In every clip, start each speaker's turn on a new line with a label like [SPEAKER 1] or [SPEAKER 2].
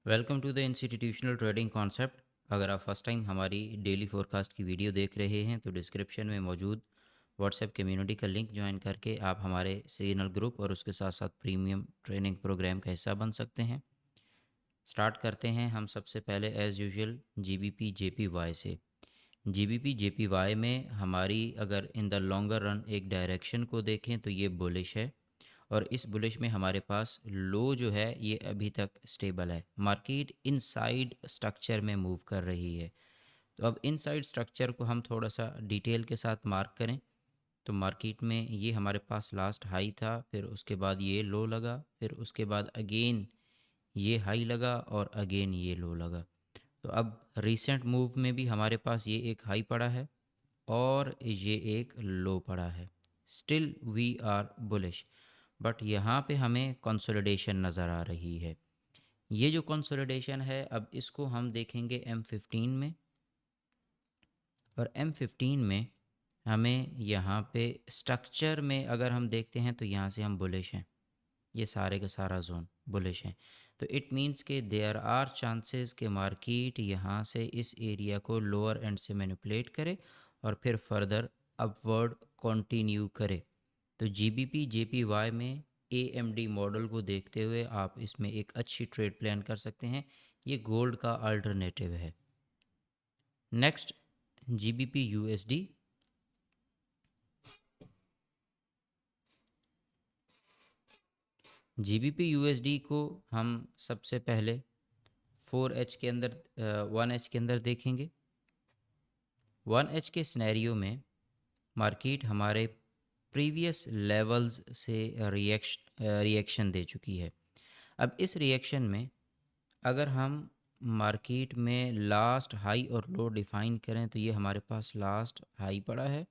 [SPEAKER 1] Welcome to the institutional trading concept. अगर आप first time हमारी डेली फोरकास्ट की वीडियो देख रहे हैं तो डिस्क्रिप्शन में मौजूद व्हाट्सएप कम्युनिटी का लिंक ज्वाइन करके आप हमारे सिग्नल ग्रुप और उसके साथ साथ प्रीमियम ट्रेनिंग प्रोग्राम का हिस्सा बन सकते हैं। स्टार्ट करते हैं हम सबसे पहले एज़ यूजुअल जीबीपी जेपीवाई से। जीबीपी जेपीवाई में हमारी अगर इन द लॉन्गर रन एक डायरेक्शन को देखें तो ये बुलिश है, और इस बुलिश में हमारे पास लो जो है ये अभी तक स्टेबल है। मार्केट इनसाइड स्ट्रक्चर में मूव कर रही है। तो अब इनसाइड स्ट्रक्चर को हम थोड़ा सा डिटेल के साथ मार्क करें तो मार्केट में ये हमारे पास लास्ट हाई था, फिर उसके बाद ये लो लगा, फिर उसके बाद अगेन ये हाई लगा और अगेन ये लो लगा। तो अब रिसेंट मूव में भी हमारे पास ये एक हाई पड़ा है और ये एक लो पड़ा है। Still we are bullish, but यहाँ पे हमें कंसोलिडेशन नज़र आ रही है। ये जो कंसोलिडेशन है अब इसको हम देखेंगे M15 में, और M15 में हमें यहाँ पे स्ट्रक्चर में अगर हम देखते हैं तो यहाँ से हम बुलिश हैं। ये सारे का सारा जोन बुलिश है। तो इट मीन्स के देयर आर चांसेस के मार्केट यहाँ से इस एरिया को लोअर एंड से मैनिपुलेट करे और फिर फर्दर अपवर्ड कंटिन्यू करे। तो जीबीपी जेपीवाई में एएमडी मॉडल को देखते हुए आप इसमें एक अच्छी ट्रेड प्लान कर सकते हैं। ये गोल्ड का अल्टरनेटिव है। Next GBP USD. GBP USD को हम सबसे पहले 4H के अंदर 1H के अंदर देखेंगे। 1H के सिनेरियो में मार्केट हमारे प्रीवियस लेवल्स से रिएक्शन दे चुकी है। अब इस रिएक्शन में अगर हम मार्केट में लास्ट हाई और लो डिफाइन करें तो ये हमारे पास लास्ट हाई पड़ा है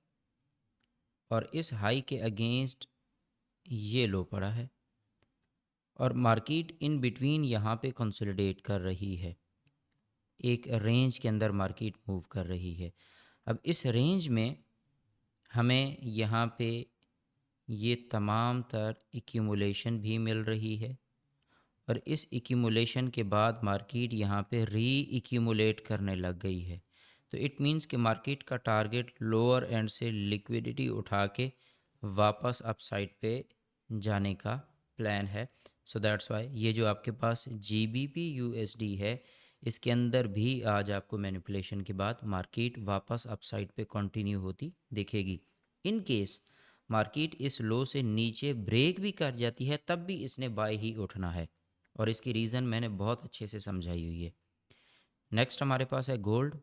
[SPEAKER 1] और इस हाई के अगेंस्ट ये लो पड़ा है, और मार्केट इन बिटवीन यहाँ पे कंसोलिडेट कर रही है। एक रेंज के अंदर मार्केट मूव कर रही है। अब इस रेंज में हमें यहाँ पे ये तमाम तर एक्यूमुलेशन भी मिल रही है, और इस एक्यूमुलेशन के बाद मार्केट यहाँ पे री एक्यूमुलेट करने लग गई है। तो इट मीन्स कि मार्केट का टारगेट लोअर एंड से लिक्विडिटी उठा के वापस अपसाइड पे जाने का प्लान है। सो दैट्स वाई ये जो आपके पास जीबीपी यूएसडी है इसके अंदर भी आज आपको मैनिपुलेशन के बाद मार्केट वापस अपसाइड पे कंटिन्यू होती दिखेगी। इन केस मार्केट इस लो से नीचे ब्रेक भी कर जाती है तब भी इसने बाय ही उठना है, और इसकी रीज़न मैंने बहुत अच्छे से समझाई हुई है। नेक्स्ट हमारे पास है गोल्ड।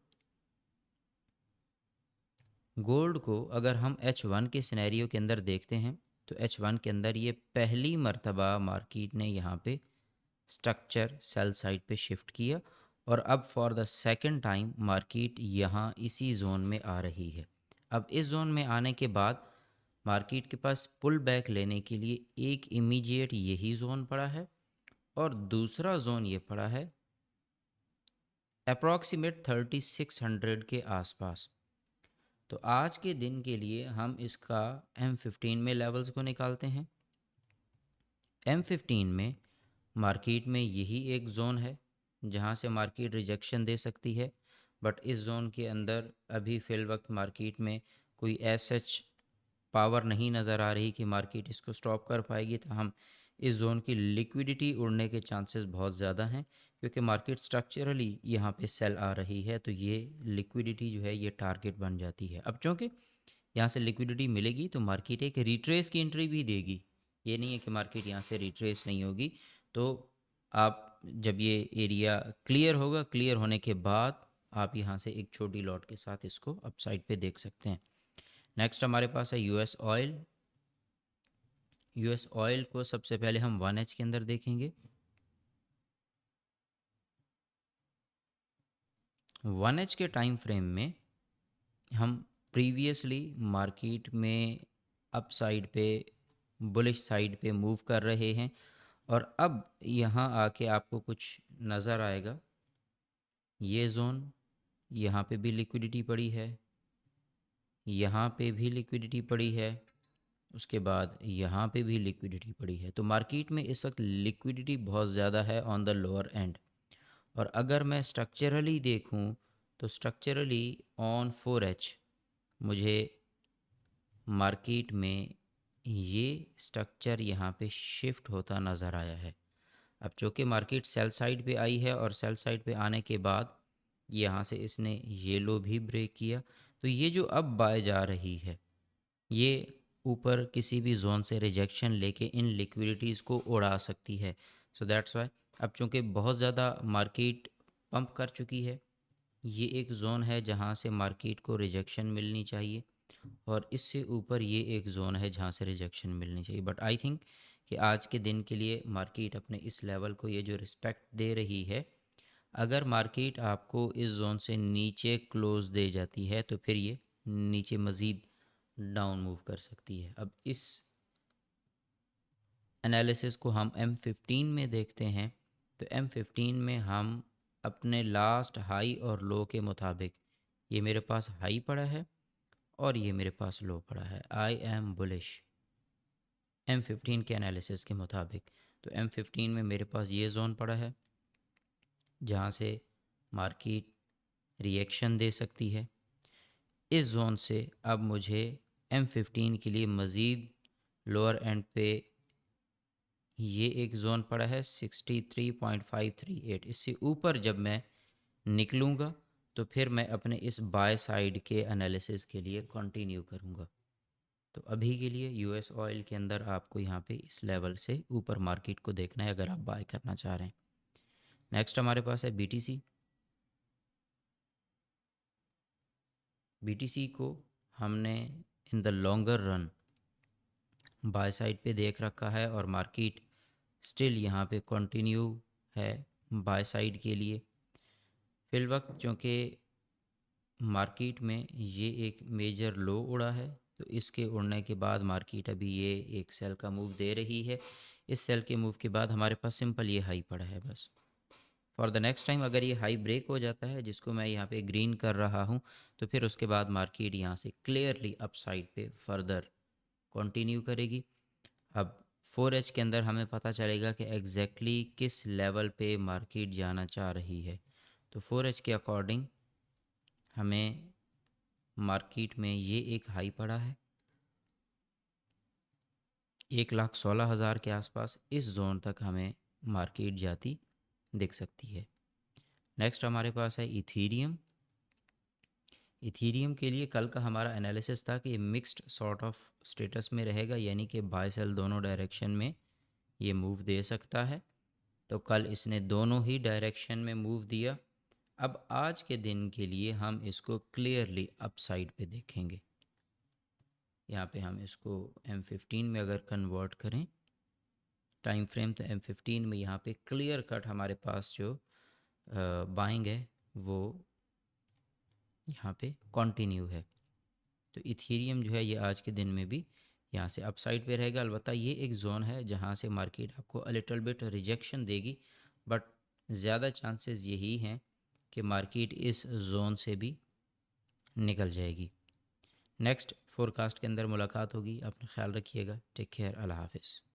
[SPEAKER 1] गोल्ड को अगर हम H1 के सिनेरियो के अंदर देखते हैं तो H1 के अंदर ये पहली मर्तबा मार्केट ने यहाँ पे स्ट्रक्चर सेल साइड पे शिफ्ट किया, और अब for the second time market यहाँ इसी जोन में आ रही है। अब इस जोन में आने के बाद मार्केट के पास पुल बैक लेने के लिए एक इमीडिएट यही जोन पड़ा है, और दूसरा जोन ये पड़ा है अप्रॉक्सीमेट 3600 के आसपास। तो आज के दिन के लिए हम इसका M15 में लेवल्स को निकालते हैं। M15 में मार्केट में यही एक ज़ोन है जहाँ से मार्केट रिजेक्शन दे सकती है, बट इस ज़ोन के अंदर अभी फ़िल वक्त मार्केट में कोई सच पावर नहीं नज़र आ रही कि मार्केट इसको स्टॉप कर पाएगी। तो हम इस जोन की लिक्विडिटी उड़ने के चांसेस बहुत ज़्यादा हैं, क्योंकि मार्केट स्ट्रक्चरली यहाँ पे सेल आ रही है। तो ये लिक्विडिटी जो है ये टारगेट बन जाती है। अब चूँकि यहाँ से लिक्विडिटी मिलेगी तो मार्केट एक रिट्रेस की एंट्री भी देगी। ये नहीं है कि मार्केट यहाँ से रिट्रेस नहीं होगी। तो आप जब ये एरिया क्लियर होगा, क्लियर होने के बाद आप यहाँ से एक छोटी लॉट के साथ इसको अपसाइड पे देख सकते हैं। नेक्स्ट हमारे पास है यूएस ऑयल। यूएस ऑयल को सबसे पहले हम 1H के अंदर देखेंगे। 1H के टाइम फ्रेम में हम प्रीवियसली मार्केट में अप साइड पे बुलिश साइड पे मूव कर रहे हैं, और अब यहाँ आके आपको कुछ नज़र आएगा। ये जोन यहाँ पे भी लिक्विडिटी पड़ी है, यहाँ पे भी लिक्विडिटी पड़ी है, उसके बाद यहाँ पे भी लिक्विडिटी पड़ी है। तो मार्केट में इस वक्त लिक्विडिटी बहुत ज़्यादा है ऑन द लोअर एंड। और अगर मैं स्ट्रक्चरली देखूं तो स्ट्रक्चरली ऑन 4H मुझे मार्केट में ये स्ट्रक्चर यहाँ पे शिफ्ट होता नज़र आया है। अब चूँकि मार्केट सेल साइड पे आई है और सेल साइड पे आने के बाद यहाँ से इसने ये लो भी ब्रेक किया, तो ये जो अब बाय जा रही है ये ऊपर किसी भी जोन से रिजेक्शन लेके इन लिक्विडिटीज़ को उड़ा सकती है। सो दैट्स वाई अब चूँकि बहुत ज़्यादा मार्केट पंप कर चुकी है, ये एक ज़ोन है जहाँ से मार्केट को रिजेक्शन मिलनी चाहिए और इससे ऊपर ये एक ज़ोन है जहाँ से रिजेक्शन मिलनी चाहिए। बट आई थिंक कि आज के दिन के लिए मार्केट अपने इस लेवल को ये जो रिस्पेक्ट दे रही है, अगर मार्केट आपको इस जोन से नीचे क्लोज दे जाती है तो फिर ये नीचे मज़ीद डाउन मूव कर सकती है। अब इस एनालिसिस को हम M15 में देखते हैं तो M15 में हम अपने लास्ट हाई और लो के मुताबिक, ये मेरे पास हाई पड़ा है और ये मेरे पास लो पड़ा है, आई एम बुलिश M15 के एनालिसिस के मुताबिक। तो M15 में मेरे पास ये जोन पड़ा है जहाँ से मार्केट रिएक्शन दे सकती है। इस जोन से अब मुझे M15 के लिए मज़ीद लोअर एंड पे ये एक ज़ोन पड़ा है 63.538। इससे ऊपर जब मैं निकलूँगा तो फिर मैं अपने इस बाय साइड के एनालिसिस के लिए कंटिन्यू करूँगा। तो अभी के लिए यूएस ऑयल के अंदर आपको यहाँ पे इस लेवल से ऊपर मार्केट को देखना है अगर आप बाय करना चाह रहे हैं। नेक्स्ट हमारे पास है बीटीसी। बीटीसी को हमने in the longer run by side पे देख रखा है और मार्केट स्टिल यहाँ पे कंटिन्यू है बाय साइड के लिए। फिलवक्त चूँकि मार्केट में ये एक मेजर लो उड़ा है तो इसके उड़ने के बाद मार्केट अभी ये एक सेल का मूव दे रही है। इस सेल के मूव के बाद हमारे पास सिंपल ये हाई पड़ा है बस। फॉर द नेक्स्ट टाइम अगर ये हाई ब्रेक हो जाता है जिसको मैं यहाँ पे ग्रीन कर रहा हूँ तो फिर उसके बाद मार्केट यहाँ से क्लियरली अपसाइड पे फर्दर कंटिन्यू करेगी। अब 4H के अंदर हमें पता चलेगा कि एग्जैक्टली किस लेवल पे मार्केट जाना चाह रही है। तो 4H के अकॉर्डिंग हमें मार्केट में ये एक हाई पड़ा है 1,16,000 के आसपास। इस जोन तक हमें मार्केट जाती दिख सकती है। नेक्स्ट हमारे पास है इथीरियम। इथीरियम के लिए कल का हमारा एनालिसिस था कि ये मिक्स्ड सॉर्ट ऑफ स्टेटस में रहेगा, यानी कि बाय सेल दोनों डायरेक्शन में ये मूव दे सकता है। तो कल इसने दोनों ही डायरेक्शन में मूव दिया। अब आज के दिन के लिए हम इसको क्लियरली अपसाइड पे देखेंगे। यहाँ पे हम इसको M15 में अगर कन्वर्ट करें टाइम फ्रेम तो M15 में यहाँ पे क्लियर कट हमारे पास जो बाइंग है वो यहाँ पे कंटिन्यू है। तो इथेरियम जो है ये आज के दिन में भी यहाँ से अपसाइड पे रहेगा। अलबत्ता ये एक जोन है जहाँ से मार्केट आपको अ लिटल बिट रिजेक्शन देगी, बट ज़्यादा चांसेस यही हैं कि मार्केट इस जोन से भी निकल जाएगी। नेक्स्ट फोरकास्ट के अंदर मुलाकात होगी। अपना ख्याल रखिएगा। Take care. अल्लाह हाफिज़।